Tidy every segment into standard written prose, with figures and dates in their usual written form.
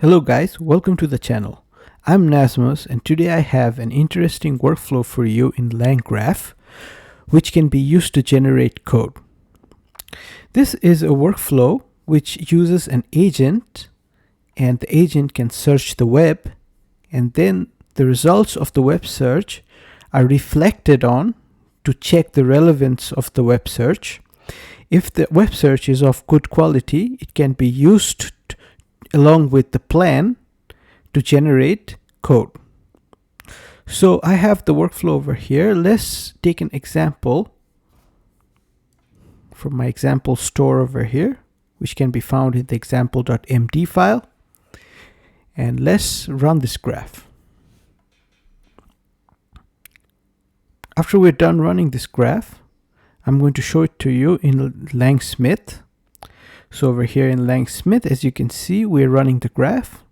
Hello guys, welcome to the channel. I'm Nasmus and today I have an interesting workflow for you in Langgraph, which can be used to generate code. This is a workflow which uses an agent, and the agent can search the web, and then the results of the web search are reflected on to check the relevance of the web search. If the web search is of good quality, it can be used along with the plan to generate code. So I have the workflow over here. Let's take an example from my example store over here, which can be found in the example.md file. And let's run this graph. After we're done running this graph, I'm going to show it to you in LangSmith. So over here in LangSmith, as you can see, we're running the graph.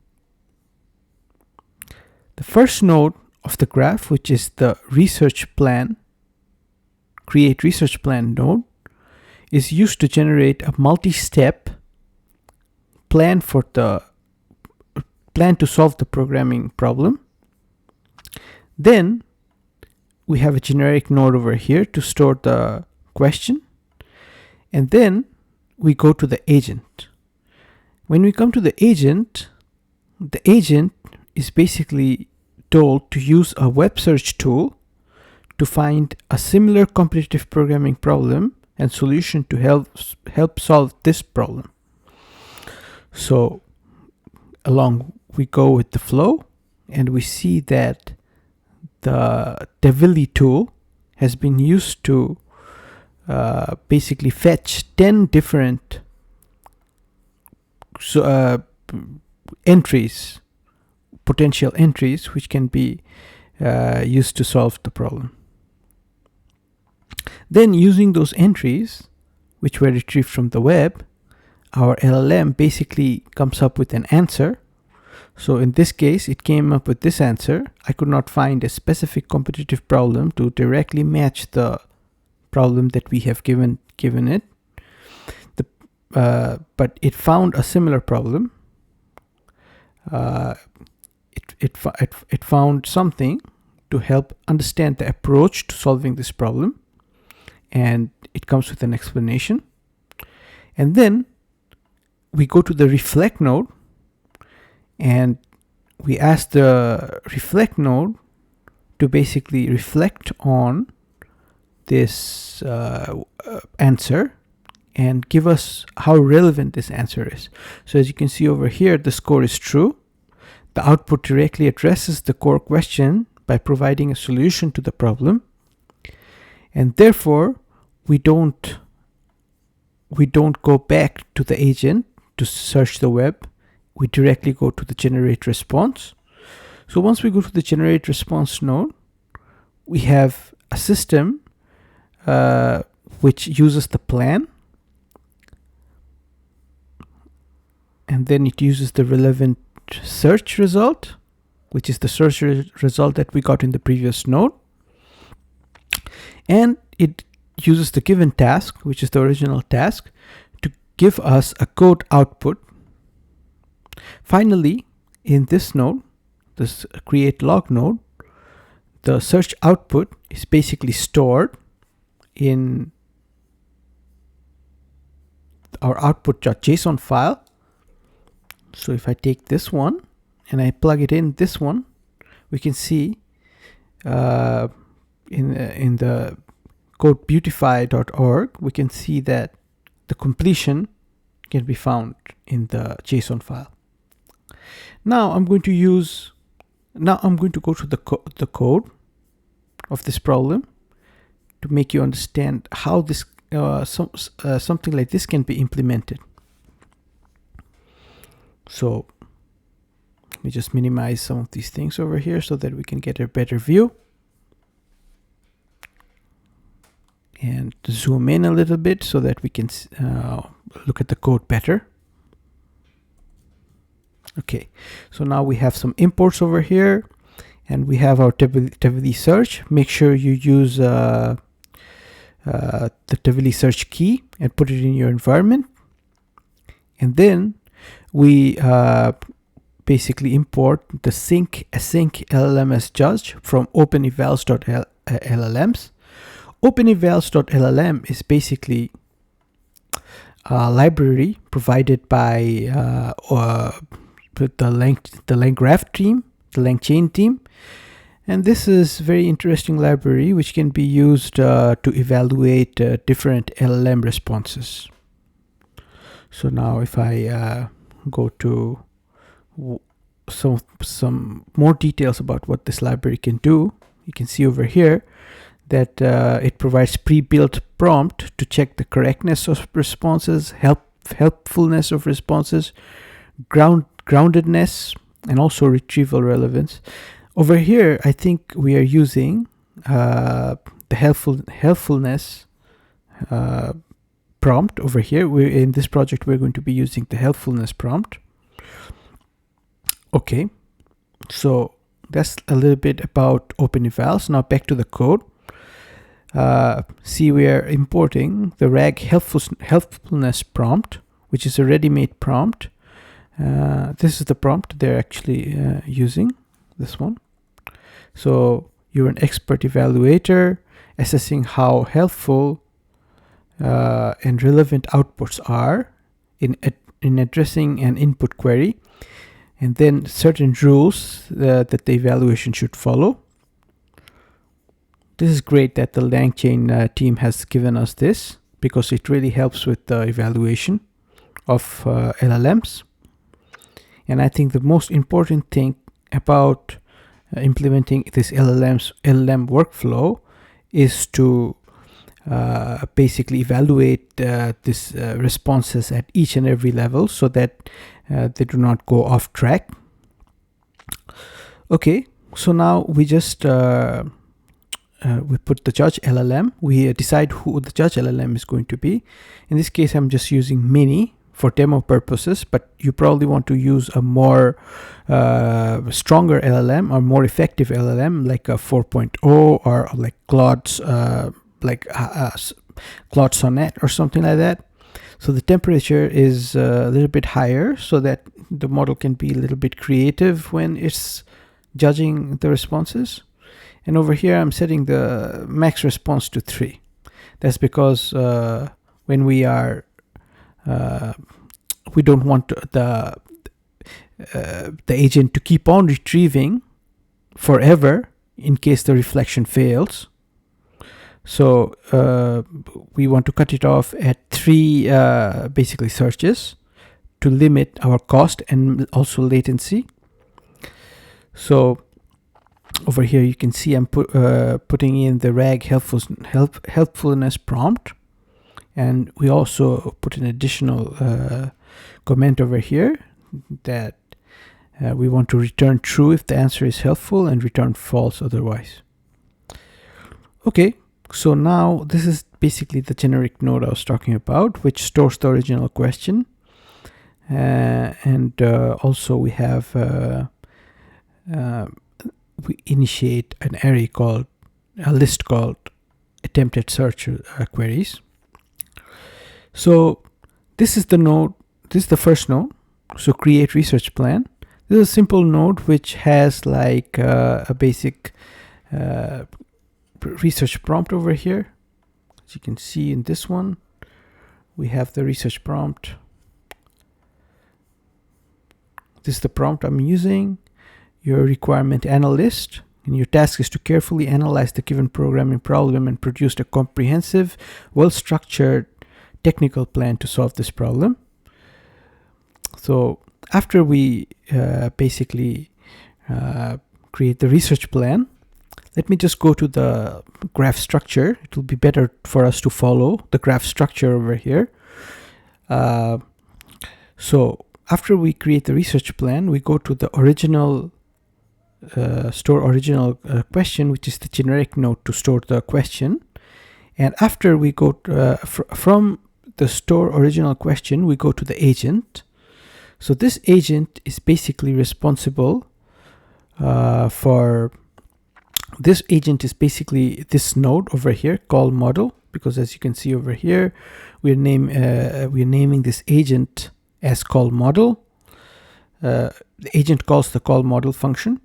The first node of the graph, which is the research plan, create research plan node, is used to generate a multi-step plan to solve the programming problem. Then we have a generic node over here to store the question, and then we go to the agent. When we come to the agent is basically told to use a web search tool to find a similar competitive programming problem and solution to help solve this problem. So along we go with the flow, and we see that the Tavily tool has been used to basically fetch 10 different potential entries, which can be used to solve the problem. Then using those entries, which were retrieved from the web, our LLM basically comes up with an answer. So in this case, it came up with this answer. I could not find a specific competitive problem to directly match the problem that we have given it, but it found a similar problem. It found something to help understand the approach to solving this problem, and it comes with an explanation. And then we go to the reflect node, and we ask the reflect node to basically reflect on this answer and give us how relevant this answer is. So as you can see over here, the score is true. The output directly addresses the core question by providing a solution to the problem, and therefore we don't go back to the agent to search the web. We directly go to the generate response. So once we go to the generate response node, we have a system which uses the plan, and then it uses the relevant search result, which is the search result that we got in the previous node, and it uses the given task, which is the original task, to give us a code output. Finally, in this node, this create log node, the search output is basically stored in our output.json file. So if I take this one and I plug it in this one, we can see in the codebeautify.org, we can see that the completion can be found in the JSON file. Now I'm going to go to the code of this problem to make you understand how this something like this can be implemented. So let me just minimize some of these things over here so that we can get a better view, and zoom in a little bit so that we can look at the code better. Okay, so now we have some imports over here, and we have our Tavily search. Make sure you use the Tavily search key and put it in your environment. And then we basically import the sync async LLM as judge from openevals.llms. Openevals.llm is basically a library provided by the Langgraph team, the LangChain team. And this is very interesting library which can be used to evaluate different LLM responses. So now if I go to some more details about what this library can do, you can see over here that it provides pre-built prompt to check the correctness of responses, helpfulness of responses, groundedness, and also retrieval relevance. Over here, I think we are using the helpfulness prompt over here. In this project, we're going to be using the helpfulness prompt. Okay, so that's a little bit about OpenEvals. Now back to the code. See, we are importing the RAG helpfulness prompt, which is a ready-made prompt. This is the prompt they're actually using, this one. So you're an expert evaluator assessing how helpful and relevant outputs are in addressing an input query, and then certain rules that the evaluation should follow. This is great that the LangChain team has given us this, because it really helps with the evaluation of LLMs. And I think the most important thing about implementing this LLM workflow is to basically evaluate these responses at each and every level so that they do not go off track. Okay, so now we just we put the judge LLM. We decide who the judge LLM is going to be. In this case, I'm just using Mini for demo purposes, but you probably want to use a more stronger LLM or more effective LLM like a 4.0 or like Claude's Claude Sonnet or something like that. So the temperature is a little bit higher so that the model can be a little bit creative when it's judging the responses. And over here, I'm setting the max response to 3. That's because when we are we don't want the agent to keep on retrieving forever in case the reflection fails. So we want to cut it off at 3 basically searches to limit our cost and also latency. So over here you can see I'm putting in the RAG helpfulness prompt. And we also put an additional comment over here that we want to return true if the answer is helpful and return false otherwise. Okay, so now this is basically the generic node I was talking about, which stores the original question. And also we have, we initiate an array called, a list called attempted search queries. So this is the node, this is the first node. So create research plan. This is a simple node which has like a basic research prompt over here. As you can see in this one, we have the research prompt. This is the prompt I'm using. Your requirement analyst. And your task is to carefully analyze the given programming problem and produce a comprehensive, well-structured technical plan to solve this problem. So after we basically create the research plan, let me just go to the graph structure. It will be better for us to follow the graph structure over here. So after we create the research plan, we go to the original store original question, which is the generic node to store the question. And after we go from the store original question, we go to the agent. So this agent is basically responsible for, this agent is basically this node over here called model, because as you can see over here, we're naming this agent as call model. the agent calls the call model function.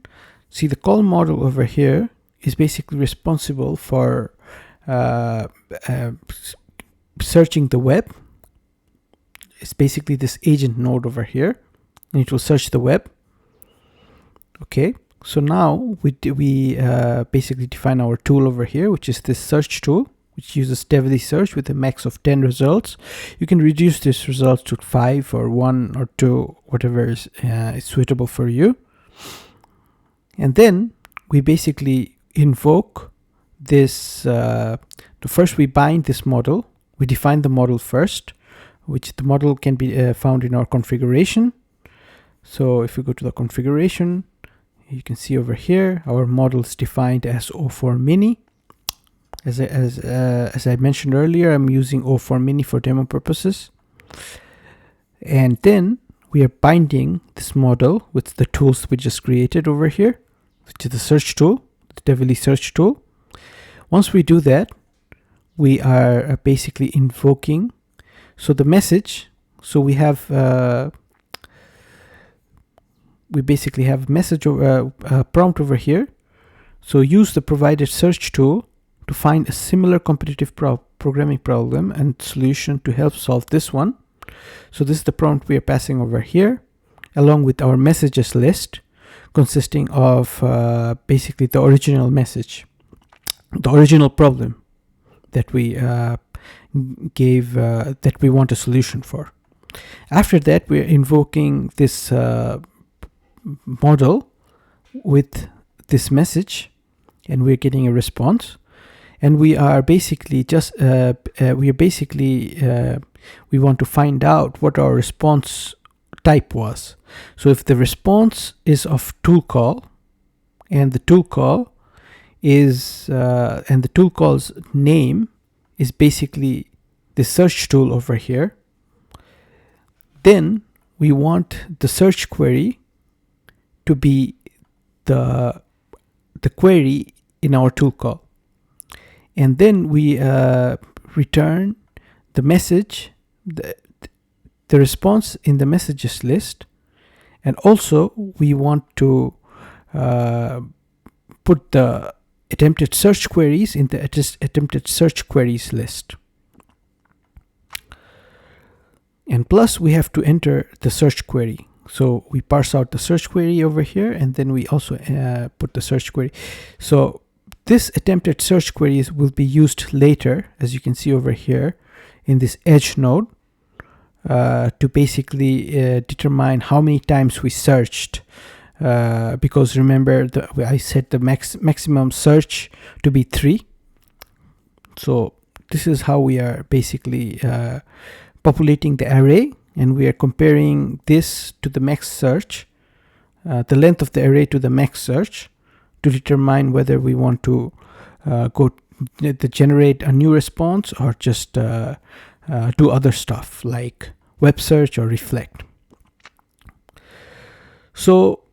See, the call model over here is basically responsible for searching the web. It's basically this agent node over here, and it will search the web. Okay, so now we basically define our tool over here, which is this search tool, which uses Tavily search with a max of 10 results. You can reduce this results to 5 or 1 or 2, whatever is suitable for you. And then we basically invoke this. First, we bind this model. We define the model first, which the model can be found in our configuration. So if we go to the configuration, you can see over here our model is defined as O4 mini. As I mentioned earlier, I'm using O4 mini for demo purposes. And then we are binding this model with the tools we just created over here, which is the search tool, the Tavily search tool. Once we do that, we are basically invoking. So the message, so we have, we basically have a message or a prompt over here. So use the provided search tool to find a similar competitive programming problem and solution to help solve this one. So this is the prompt we are passing over here, along with our messages list, consisting of basically the original message, the original problem that we gave, that we want a solution for. After that, we are invoking this model with this message, and we're getting a response. And we are basically just we want to find out what our response type was. So if the response is of tool call, and the tool call is and the tool call's name is basically the search tool over here, then we want the search query to be the query in our tool call. And then we return the message, the response in the messages list. And also we want to put the attempted search queries in the attempted search queries list. And plus we have to enter the search query. So we parse out the search query over here, and then we also put the search query. So this attempted search queries will be used later, as you can see over here in this edge node, to basically determine how many times we searched. Because remember, I set the maximum search to be 3. So this is how we are basically populating the array, and we are comparing this to the max search, the length of the array to the max search, to determine whether we want to generate a new response or just do other stuff like web search or reflect. So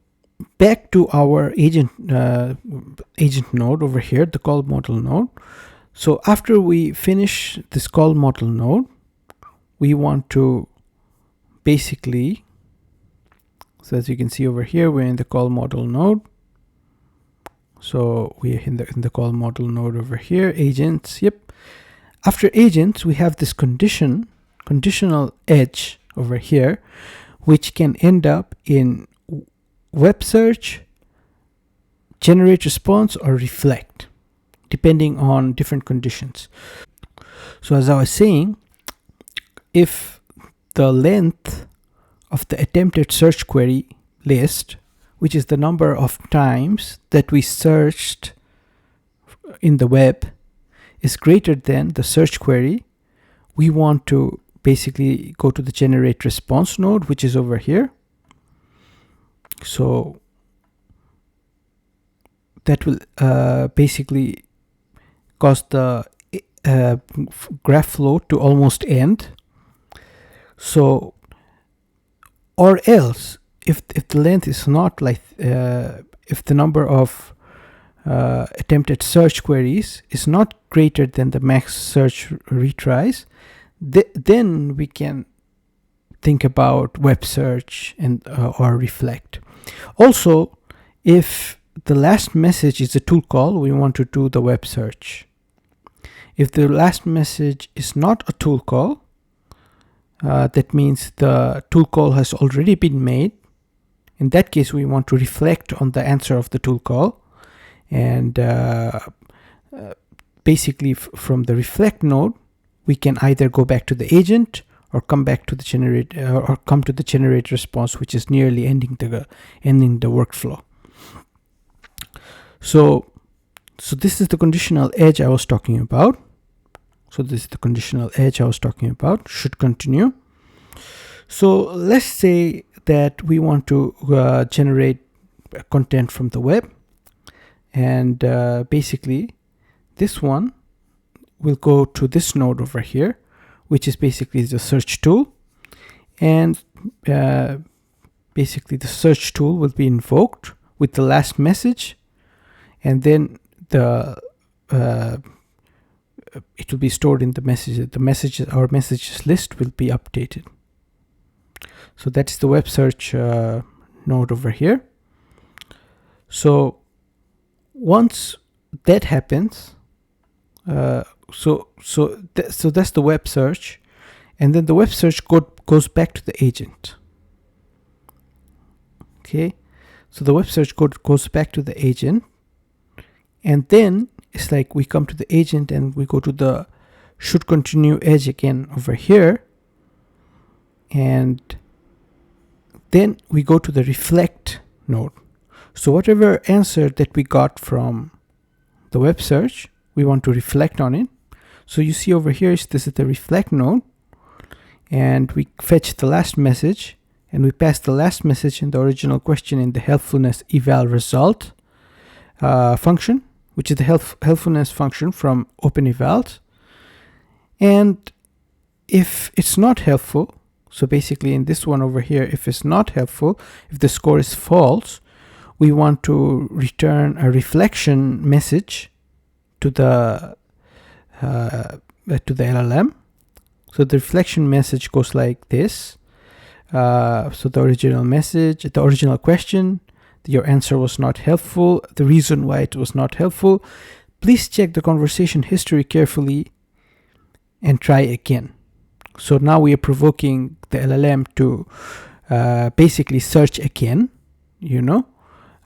back to our agent node over here, the call model node. So after we finish this call model node, we want to basically, so as you can see over here, we're in the call model node. So we're in the call model node over here, agents. Yep. After agents, we have this conditional edge over here, which can end up in web search, generate response, or reflect, depending on different conditions. So as I was saying, if the length of the attempted search query list, which is the number of times that we searched in the web, is greater than the search query, we want to basically go to the generate response node, which is over here. So that will basically cause the graph flow to almost end. So, or else, if the length is not like, if the number of attempted search queries is not greater than the max search retries, then think about web search and or reflect. Also, if the last message is a tool call, we want to do the web search. If the last message is not a tool call, that means the tool call has already been made. In that case, we want to reflect on the answer of the tool call. And basically from the reflect node, we can either go back to the agent or come back to the generate or come to the generate response, which is nearly ending the workflow. So this is the conditional edge I was talking about. Should continue. So let's say that we want to generate content from the web, and basically this one will go to this node over here, which is basically the search tool, and basically the search tool will be invoked with the last message, and then it will be stored in the messages. Our messages list will be updated. So that's the web search node over here. So once that happens, so that's the web search, and then the web search goes back to the agent. Okay, so the web search goes back to the agent, and then it's like we come to the agent and we go to the should continue edge again over here, and then we go to the reflect node. So whatever answer that we got from the web search, we want to reflect on it. So you see over here, this is the reflect node, and we fetch the last message, and we pass the last message in the original question in the helpfulness eval result function, which is the helpfulness function from OpenEval. And if it's not helpful, so basically in this one over here, if it's not helpful, if the score is false, we want to return a reflection message to the LLM. So the reflection message goes like this. So the original message, the original question, your answer was not helpful. The reason why it was not helpful. Please check the conversation history carefully and try again. So now we are provoking the LLM to basically search again,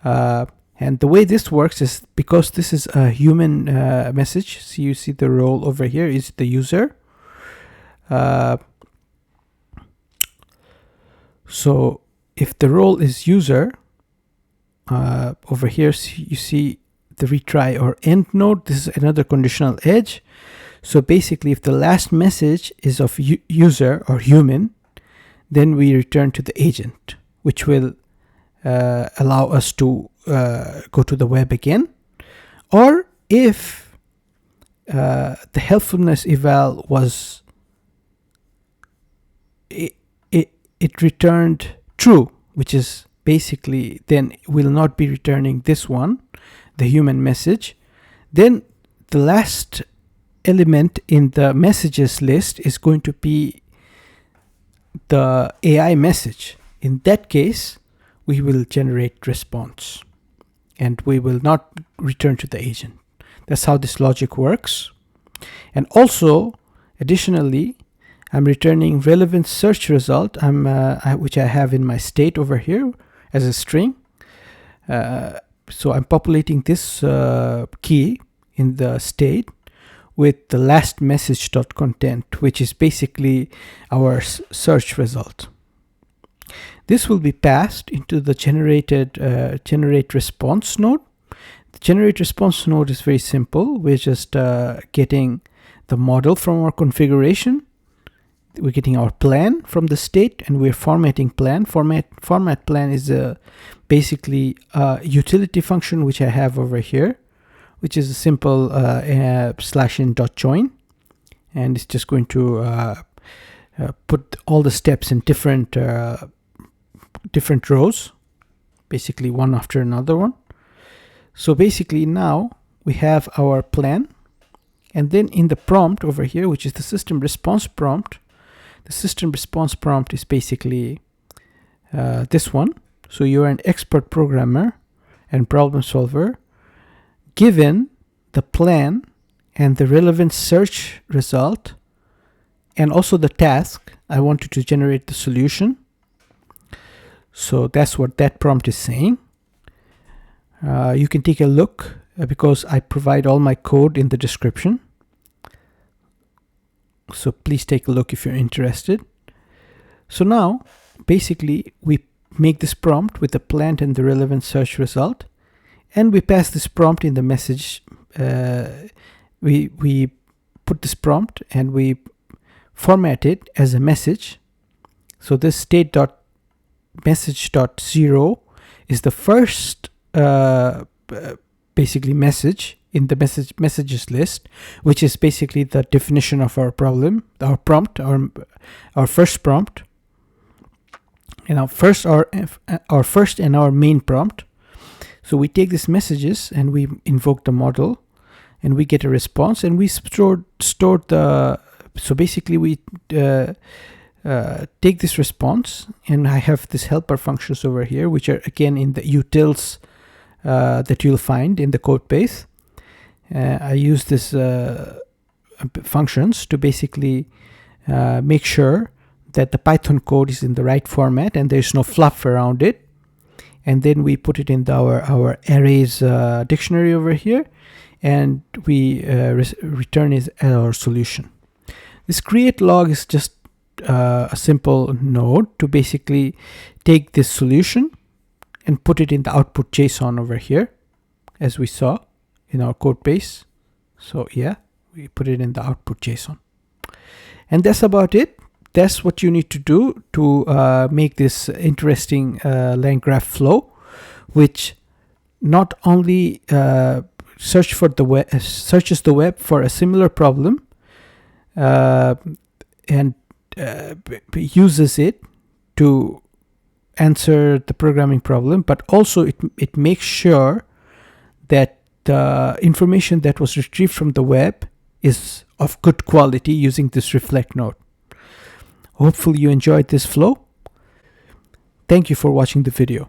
and the way this works is because this is a human message. So you see the role over here is the user. So if the role is user, over here you see the retry or end node. This is another conditional edge. So basically if the last message is of user or human, then we return to the agent, which will allow us to go to the web again. Or if the helpfulness eval was it returned true, which is basically then will not be returning this one, the human message, then the last element in the messages list is going to be the AI message. In that case, we will generate response and we will not return to the agent. That's how this logic works. And also, additionally, I'm returning relevant search result, which I have in my state over here as a string. So I'm populating this key in the state with the last message.content, which is basically our search result. This will be passed into the generate response node. The generate response node is very simple. We're just getting the model from our configuration. We're getting our plan from the state, and we're formatting plan. Format plan is basically a utility function which I have over here, which is a simple /in.join, and it's just going to put all the steps in different rows, basically one after another one. So basically now we have our plan, and then in the prompt over here, which is the system response prompt, The system response prompt is basically this one. So you're an expert programmer and problem solver. Given the plan and the relevant search result and also the task, I want you to generate the solution. So that's what that prompt is saying. You can take a look because I provide all my code in the description. So please take a look if you're interested. So now basically we make this prompt with the plan and the relevant search result, and we pass this prompt in the message. We put this prompt and we format it as a message. So this state.message.0 is the first basically message in the messages list, which is basically the definition of our problem, our prompt, our first prompt, and our first and our main prompt. So we take these messages and we invoke the model, and we get a response, and we store the. So basically, we take this response, and I have these helper functions over here, which are again in the utils that you'll find in the Codebase. I use this functions to basically make sure that the Python code is in the right format and there's no fluff around it. And then we put it in our arrays dictionary over here, and we return is our solution. This create log is just a simple node to basically take this solution and put it in the output JSON over here, as we saw in our code base. So yeah, we put it in the output JSON. And that's about it. That's what you need to do to make this interesting Langgraph flow, which not only searches the web for a similar problem and uses it to answer the programming problem, but also it makes sure that the information that was retrieved from the web is of good quality using this reflect node. Hopefully you enjoyed this flow. Thank you for watching the video.